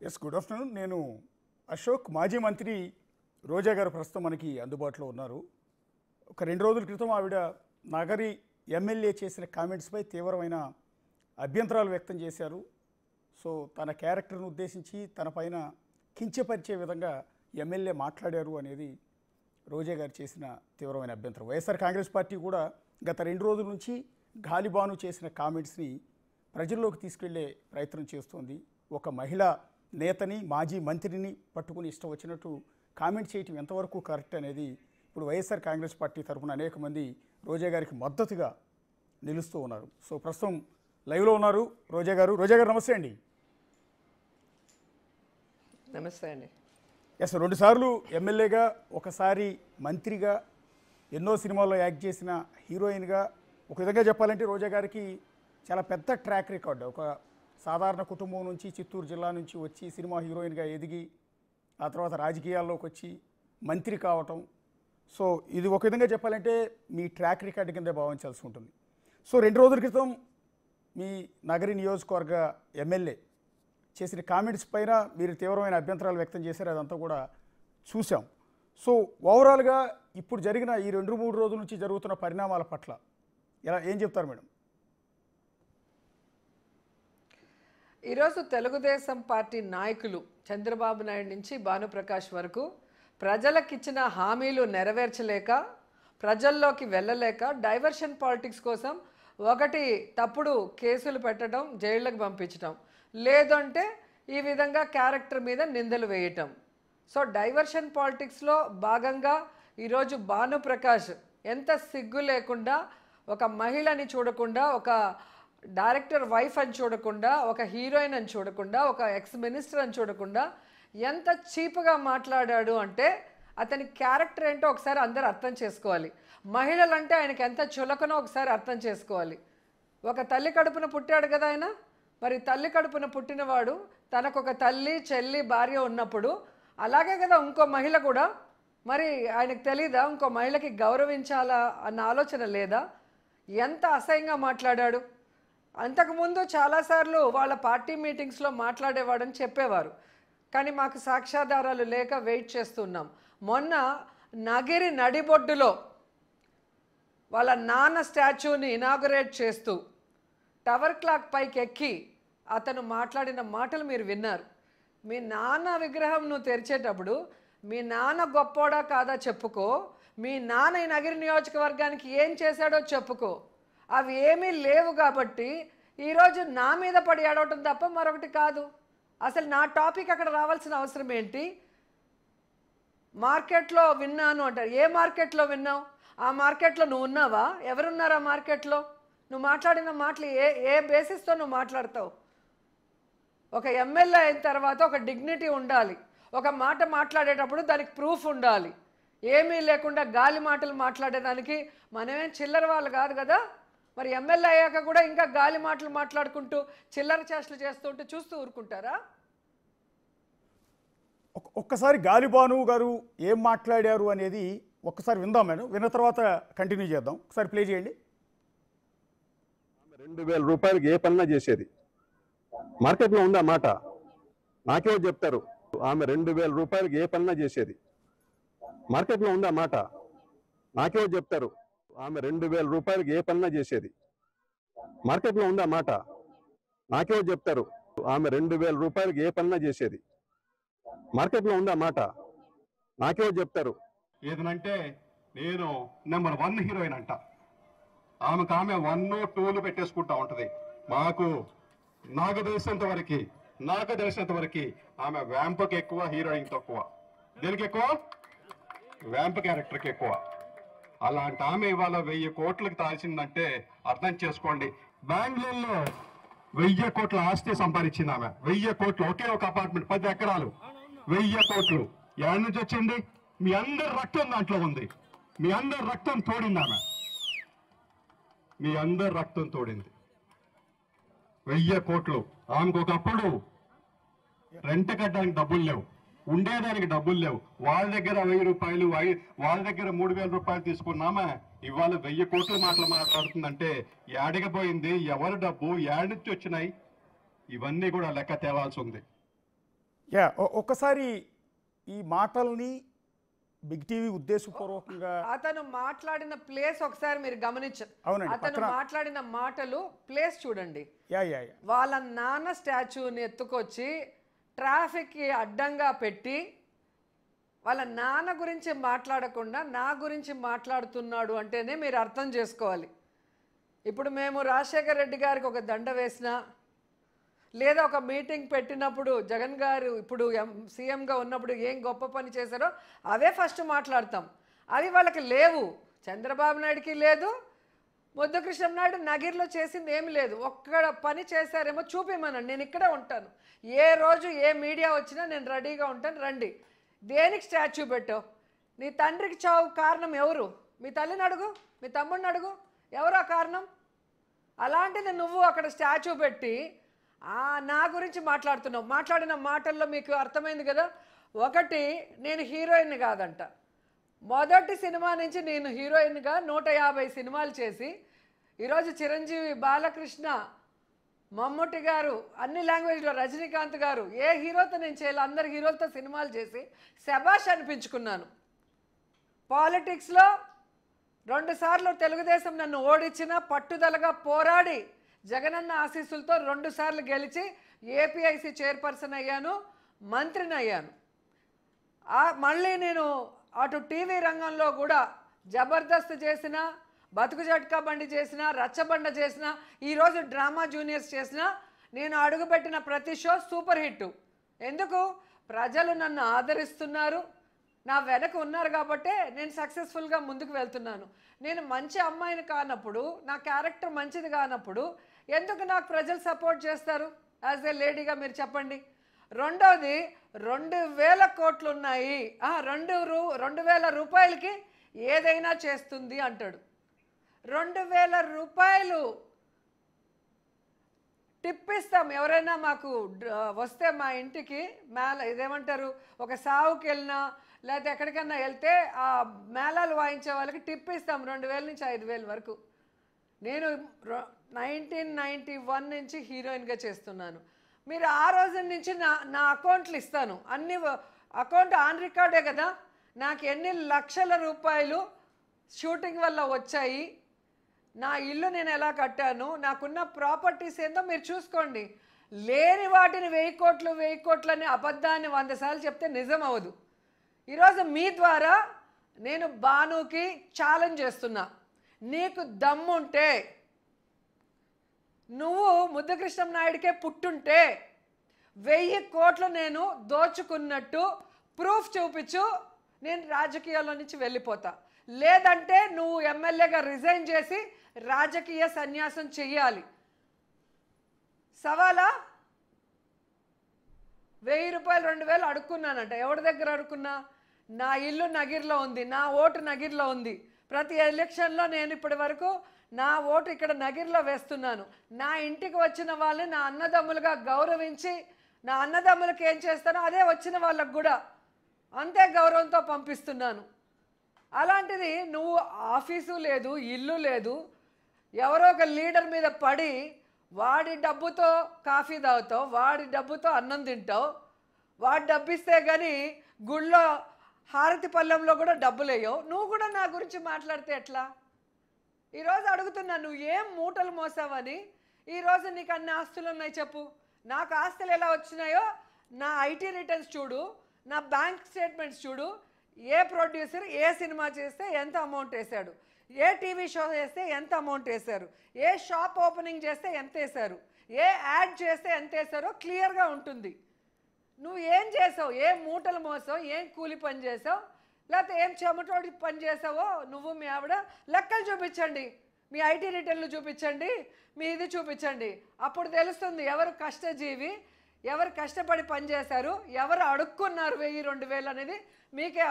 Yes good afternoon. నేను అశోక్. మాజీ మంత్రి రోజా గారు ప్రస్తుతం మనకి అందుబాటులో ఉన్నారు. ఒక 2 రోజుల క్రితం ఆవిడ నగరి ఎమ్మెల్యే చేసిన కామెంట్స్పై తీవ్రమైన అభ్యంతరాలు వ్యక్తం చేశారు. సో తన క్యారెక్టర్ను ఉద్దేశించి తన పైన కించపరిచే విధంగా ఎమ్మెల్యే మాట్లాడారు అనేది రోజా గారు చేసిన తీవ్రమైన అభ్యంతరం. వైఎస్ఆర్ కాంగ్రెస్ పార్టీ కూడా గత 2 రోజుల నుంచి గాలిబాను చేసిన కామెంట్స్ని ప్రజల్లోకి తీసుకెళ్లే ప్రయత్నం చేస్తోంది. ఒక మహిళా నేతని మాజీ మంత్రిని పట్టుకుని ఇష్టం వచ్చినట్టు కామెంట్ చేయటం ఎంతవరకు కరెక్ట్ అనేది ఇప్పుడు వైఎస్ఆర్ కాంగ్రెస్ పార్టీ తరఫున అనేక మంది రోజా గారికి మద్దతుగా నిలుస్తూ ఉన్నారు. సో ప్రస్తుతం లైవ్లో ఉన్నారు రోజా గారు. రోజా గారు నమస్తే అండి. నమస్తే అండి. ఎస్, 2 సార్లు ఎమ్మెల్యేగా, ఒకసారి మంత్రిగా, ఎన్నో సినిమాల్లో యాక్ట్ చేసిన హీరోయిన్గా, ఒక విధంగా చెప్పాలంటే రోజా గారికి చాలా పెద్ద ట్రాక్ రికార్డు. ఒక సాధారణ కుటుంబం నుంచి చిత్తూరు జిల్లా నుంచి వచ్చి సినిమా హీరోయిన్గా ఎదిగి ఆ తర్వాత రాజకీయాల్లోకి వచ్చి మంత్రి కావటం. సో ఇది ఒక విధంగా చెప్పాలంటే మీ ట్రాక్ రికార్డు కిందే భావించాల్సి ఉంటుంది. సో 2 రోజుల క్రితం మీ నగరి నియోజకవర్గ ఎమ్మెల్యే చేసిన కామెంట్స్ పైన మీరు తీవ్రమైన అభ్యంతరాలు వ్యక్తం చేశారు. అదంతా కూడా చూసాం. సో ఓవరాల్గా ఇప్పుడు జరిగిన ఈ 2-3 రోజుల నుంచి జరుగుతున్న పరిణామాల పట్ల ఏం చెప్తారు మేడం? ఈరోజు తెలుగుదేశం పార్టీ నాయకులు చంద్రబాబు నాయుడు నుంచి భానుప్రకాష్ వరకు ప్రజలకిచ్చిన హామీలు నెరవేర్చలేక, ప్రజల్లోకి వెళ్ళలేక డైవర్షన్ పాలిటిక్స్ కోసం ఒకటి తప్పుడు కేసులు పెట్టడం, జైళ్ళకు పంపించడం, లేదంటే ఈ విధంగా క్యారెక్టర్ మీద నిందలు వేయటం. సో డైవర్షన్ పాలిటిక్స్లో భాగంగా ఈరోజు భానుప్రకాష్ ఎంత సిగ్గు లేకుండా, ఒక మహిళని చూడకుండా, ఒక డైరెక్టర్ వైఫ్ అని చూడకుండా, ఒక హీరోయిన్ అని చూడకుండా, ఒక ఎక్స్ మినిస్టర్ అని చూడకుండా ఎంత చీప్గా మాట్లాడాడు అంటే అతని క్యారెక్టర్ ఏంటో ఒకసారి అందరూ అర్థం చేసుకోవాలి. మహిళలంటే ఆయనకి ఎంత చులకనో ఒకసారి అర్థం చేసుకోవాలి. ఒక తల్లి కడుపున పుట్టాడు కదా ఆయన. మరి తల్లి కడుపున పుట్టినవాడు తనకు ఒక తల్లి, చెల్లి, భార్య ఉన్నప్పుడు అలాగే కదా ఇంకో మహిళ కూడా. మరి ఆయనకు తెలీదా ఇంకో మహిళకి గౌరవించాలా అన్న ఆలోచన లేదా? ఎంత అసహ్యంగా మాట్లాడాడు. అంతకుముందు చాలాసార్లు వాళ్ళ పార్టీ మీటింగ్స్లో మాట్లాడేవాడని చెప్పేవారు, కానీ మాకు సాక్ష్యాధారాలు లేక వెయిట్ చేస్తున్నాం. మొన్న నగిరి నడిబొడ్డులో వాళ్ళ నాన్న స్టాచ్యూని ఇనాగరేట్ చేస్తూ టవర్ క్లాక్ పైకి ఎక్కి అతను మాట్లాడిన మాటలు మీరు విన్నారు. మీ నాన్న విగ్రహం నువ్వు తెరిచేటప్పుడు మీ నాన్న గొప్పోడా కాదా చెప్పుకో, మీ నాన్న ఈ నగిరి నియోజకవర్గానికి ఏం చేశాడో చెప్పుకో. అవి ఏమీ లేవు కాబట్టి ఈరోజు నా మీద పడి ఏడవటం తప్ప మరొకటి కాదు. అసలు నా టాపిక్ అక్కడ రావాల్సిన అవసరం ఏంటి? మార్కెట్లో విన్నాను అంటారు. ఏ మార్కెట్లో విన్నావు? ఆ మార్కెట్లో నువ్వు ఉన్నావా? ఎవరున్నారు ఆ మార్కెట్లో? నువ్వు మాట్లాడిన మాటలు ఏ బేసిస్తో నువ్వు మాట్లాడతావు? ఒక ఎమ్మెల్యే అయిన తర్వాత ఒక డిగ్నిటీ ఉండాలి. ఒక మాట మాట్లాడేటప్పుడు దానికి ప్రూఫ్ ఉండాలి. ఏమీ లేకుండా గాలి మాటలు మాట్లాడేదానికి మనమేం చిల్లర వాళ్ళు కాదు కదా. మరి ఎమ్మెల్యే అయ్యాక కూడా ఇంకా గాలి మాటలు మాట్లాడుకుంటూ చిల్లర చేష్టలు చేస్తుంటే చూస్తూ ఊరుకుంటారా? ఒక్కసారి గాలిబాను గారు ఏం మాట్లాడారు అనేది ఒక్కసారి విందాం మేడం. విన్న తర్వాత కంటిన్యూ చేద్దాం. ఒకసారి ప్లే చేయండి. 2000 రూపాయలకి ఏ పన్నా చేసేది. మార్కెట్లో ఉందా మాట? నాకేమో చెప్తారు. ఆమె 2000 రూపాయలకి ఏ పన్నా చేసేది. మార్కెట్లో ఉందా మాట? నాకేమో చెప్తారు. ఆమె 2000 రూపాయలకి ఏ పన్నా చేసేది. మార్కెట్లో ఉందా మాట? నాకేమో చెప్తారు. ఆమె 2000 రూపాయలకి ఏ పన్నా చేసేది. మార్కెట్లో ఉందా మాట? నాకేమో చెప్తారు. ఏదనంటే నేను నెంబర్ 1 హీరోయిన్ అంట. ఆమె 1, 2లు పెట్టేసుకుంటా ఉంటది. మాకు నాకు తెలిసినంత వరకు ఆమె వ్యాంప్కి ఎక్కువ, హీరోయిన్ తక్కువ. దేనికి ఎక్కువ? వ్యాంప్ క్యారెక్టర్కి ఎక్కువ. అలాంటి ఆమె ఇవాళ 1000 కోట్లకు తాల్చిందంటే అర్థం చేసుకోండి. బెంగళూరులో 1000 కోట్ల ఆస్తి సంపాదించింది ఆమె. 1000 కోట్లు, ఒకే ఒక అపార్ట్మెంట్, 10 ఎకరాలు, 1000 కోట్లు. ఎక్కడి నుంచి వచ్చింది? మీ అందరి రక్తం దాంట్లో ఉంది. మీ అందరి రక్తం తోడింది ఆమె. మీ అందరి రక్తం తోడింది. 1000 కోట్లు. ఆమెకు ఒకప్పుడు రెంట్ కట్టడానికి డబ్బులు లేవు, ఉండేదానికి డబ్బులు లేవు. వాళ్ళ దగ్గర 1000 రూపాయలు, వాళ్ళ దగ్గర 3000 రూపాయలు తీసుకున్నామా ఇవాళ 1000 కోట్ల మాటలు మాట్లాడుతుందంటే ఏడకపోయింది? ఎవరి డబ్బు, ఏడు నుంచి వచ్చినాయి? ఇవన్నీ కూడా లెక్క తేవాల్సి ఉంది. యా ఒక్కసారి ఈ మాటల్ని బిగ్ టీవీ ఉద్దేశపూర్వకంగా అతను మాట్లాడిన ప్లేస్ ఒకసారి మీరు గమనించండి. అవునండి, అతను మాట్లాడిన మాటలు ప్లేస్ చూడండి. యా యా యా వాళ్ళ నాన్న స్టాచ్యూని ఎత్తుకొచ్చి ట్రాఫిక్కి అడ్డంగా పెట్టి వాళ్ళ నాన్న గురించి మాట్లాడకుండా నా గురించి మాట్లాడుతున్నాడు అంటేనే మీరు అర్థం చేసుకోవాలి. ఇప్పుడు మేము రాజశేఖర్ రెడ్డి గారికి ఒక దండ వేసినా లేదా ఒక మీటింగ్ పెట్టినప్పుడు జగన్ గారు ఇప్పుడు సీఎంగా ఉన్నప్పుడు ఏం గొప్ప పని చేశారో అవే ఫస్ట్ మాట్లాడతాం. అవి వాళ్ళకి లేవు. చంద్రబాబు నాయుడుకి లేదు, ముద్దుకృష్ణ నాయుడు నగిరిలో చేసింది ఏమి లేదు. ఒక్క పని చేశారేమో చూపిమనండి, నేను ఇక్కడే ఉంటాను. ఏ రోజు ఏ మీడియా వచ్చినా నేను రెడీగా ఉంటాను, రండి. దేనికి స్టాచ్యూ పెట్టావు? నీ తండ్రికి చావు కారణం ఎవరు? మీ తల్లిని అడుగు, మీ తమ్ముడిని అడుగు, ఎవరో కారణం. అలాంటిది నువ్వు అక్కడ స్టాచ్యూ పెట్టి నా గురించి మాట్లాడుతున్నావు. మాట్లాడిన మాటల్లో మీకు అర్థమైంది కదా. ఒకటి, నేను హీరోయిన్ కాదంట. మొదటి సినిమా నుంచి నేను హీరోయిన్గా 150 సినిమాలు చేసి ఈరోజు చిరంజీవి, బాలకృష్ణ, మమ్ముట్టి గారు, అన్ని లాంగ్వేజ్లో రజనీకాంత్ గారు, ఏ హీరోతో నేను చేయాలి, అందరు హీరోలతో సినిమాలు చేసి శభాష్ అనిపించుకున్నాను. పాలిటిక్స్లో 2 సార్లు తెలుగుదేశం నన్ను ఓడించిన పట్టుదలగా పోరాడి జగనన్న ఆశీస్సులతో 2 సార్లు గెలిచి ఏపీఐసి చైర్పర్సన్ అయ్యాను, మంత్రిని అయ్యాను. మళ్ళీ నేను అటు టీవీ రంగంలో కూడా జబర్దస్త్ చేసిన, బతుకు జట్కా బండి చేసిన, రచ్చబండ చేసిన, ఈరోజు డ్రామా జూనియర్స్ చేసిన, నేను అడుగుపెట్టిన ప్రతి షో సూపర్ హిట్. ఎందుకు? ప్రజలు నన్ను ఆదరిస్తున్నారు, నా వెనక ఉన్నారు కాబట్టే నేను సక్సెస్ఫుల్గా ముందుకు వెళ్తున్నాను. నేను మంచి అమ్మాయిని కానప్పుడు, నా క్యారెక్టర్ మంచిది కానప్పుడు ఎందుకు నాకు ప్రజలు సపోర్ట్ చేస్తారు యాజ్ ఏ లేడీగా? మీరు చెప్పండి. రెండోది, 2000 కోట్లు ఉన్నాయి, 2000 రూపాయలకి ఏదైనా చేస్తుంది అంటాడు. 2000 రూపాయలు టిప్ ఇస్తాం ఎవరైనా మాకు వస్తే మా ఇంటికి ఇదేమంటారు, ఒక సావుకి వెళ్ళినా లేకపోతే ఎక్కడికన్నా వెళ్తే ఆ మేళాలు వాయించే వాళ్ళకి టిప్ ఇస్తాం 2000 నుంచి 5000 వరకు. నేను 1991 నుంచి హీరోయిన్గా చేస్తున్నాను. మీరు ఆ రోజు నుంచి నా అకౌంట్లు ఇస్తాను, అన్ని అకౌంట్ ఆన్ రికార్డే కదా. నాకు ఎన్ని లక్షల రూపాయలు షూటింగ్ వల్ల వచ్చాయి, నా ఇల్లు నేను ఎలా కట్టాను, నాకున్న ప్రాపర్టీస్ ఏందో మీరు చూసుకోండి. లేని వాటిని 1000 కోట్లు అని అబద్ధాన్ని 100 సార్లు చెప్తే నిజం అవ్వదు. ఈరోజు మీ ద్వారా నేను బానుకి ఛాలెంజ్ చేస్తున్నా. నీకు దమ్ముంటే, నువ్వు ముద్దుకృష్ణ నాయుడికే పుట్టుంటే 1000 కోట్లు నేను దోచుకున్నట్టు ప్రూఫ్ చూపించు, నేను రాజకీయాల్లో నుంచి వెళ్ళిపోతా. లేదంటే నువ్వు ఎమ్మెల్యేగా రిజైన్ చేసి రాజకీయ సన్యాసం చెయ్యాలి. సవాలా? 1000 రూపాయలు 2000 అడుక్కున్నానంట. ఎవరి దగ్గర అడుక్కున్నా? నా ఇల్లు నగిరిలో ఉంది, నా ఓటు నగిరిలో ఉంది. ప్రతి ఎలక్షన్లో నేను ఇప్పటి వరకు నా ఓటు ఇక్కడ నగిరిలో వేస్తున్నాను. నా ఇంటికి వచ్చిన వాళ్ళని నా అన్నదమ్ములుగా గౌరవించి, నా అన్నదమ్ములకి ఏం చేస్తానో అదే వచ్చిన వాళ్ళకు కూడా అంతే గౌరవంతో పంపిస్తున్నాను. అలాంటిది నువ్వు ఆఫీసు లేదు, ఇల్లు లేదు, ఎవరో ఒక లీడర్ మీద పడి వాడి డబ్బుతో కాఫీ తాగుతావు, వాడి డబ్బుతో అన్నం తింటావు. వాడు డబ్బిస్తే కానీ గుళ్ళో హారతి పళ్ళెంలో కూడా డబ్బులు వేయవు. నువ్వు కూడా నా గురించి మాట్లాడితే ఎట్లా? ఈరోజు అడుగుతున్నా, నువ్వు ఏం మూటలు మోసావని. ఈరోజు నీకు అన్ని ఆస్తులు ఉన్నాయి చెప్పు. నాకు ఆస్తులు ఎలా వచ్చినాయో నా ఐటీ రిటర్న్స్ చూడు, నా బ్యాంక్ స్టేట్మెంట్స్ చూడు. ఏ ప్రొడ్యూసర్ ఏ సినిమా చేస్తే ఎంత అమౌంట్ వేశాడు, ఏ టీవీ షో చేస్తే ఎంత అమౌంట్ వేశారు, ఏ షాప్ ఓపెనింగ్ చేస్తే ఎంత వేశారు, ఏ యాడ్ చేస్తే ఎంత వేశారో క్లియర్గా ఉంటుంది. నువ్వు ఏం చేసావు, ఏం మూటలు మోసావు, ఏం కూలి పని చేసావు, లేకపోతే ఏం చెమటోడి పని చేసావో నువ్వు మీ ఆవిడ లెక్కలు చూపించండి. మీ ఐటీ రిటర్న్లు చూపించండి, మీ ఇది చూపించండి. అప్పుడు తెలుస్తుంది ఎవరు కష్టజీవి, ఎవరు కష్టపడి పనిచేశారు, ఎవరు అడుక్కున్నారు 1000-2000 అనేది మీకే అర్థం.